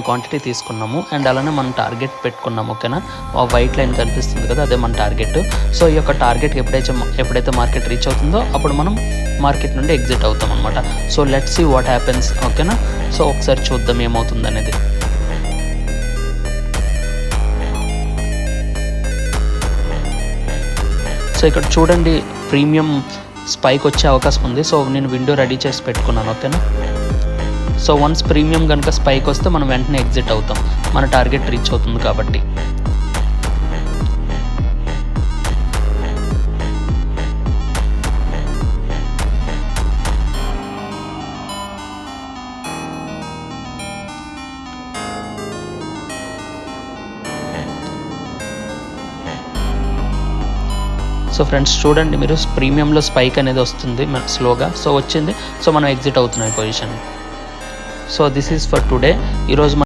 Quantity తీసుకున్నాము and అలానే మనం టార్గెట్ పెట్టుకున్నాము. ఓకేనా, ఆ వైట్ లైన్ కనిపిస్తుంది కదా, అదే మన టార్గెట్. సో ఈ యొక్క టార్గెట్ ఎప్పుడైతే మార్కెట్ రీచ్ అవుతుందో అప్పుడు మనం మార్కెట్ నుండి ఎగ్జిట్ అవుతాం అనమాట. So let's see what happens. ఓకేనా, సో ఒకసారి చూద్దాం ఏమవుతుంది అనేది. సో ఇక్కడ చూడండి, ప్రీమియం స్పైక్ వచ్చే అవకాశం ఉంది. సో నేను విండో రెడీ చేసి పెట్టుకున్నాను. ఓకేనా, సో వన్స్ ప్రీమియం కనుక స్పైక్ వస్తే మనం వెంటనే ఎగ్జిట్ అవుతాం, మన టార్గెట్ రీచ్ అవుతుంది కాబట్టి. సో ఫ్రెండ్స్ చూడండి, మీరు ప్రీమియంలో స్పైక్ అనేది వస్తుంది స్లోగా. సో వచ్చింది, సో మనం ఎగ్జిట్ అవుతున్నాం ఈ position. So this is for today. ఈరోజు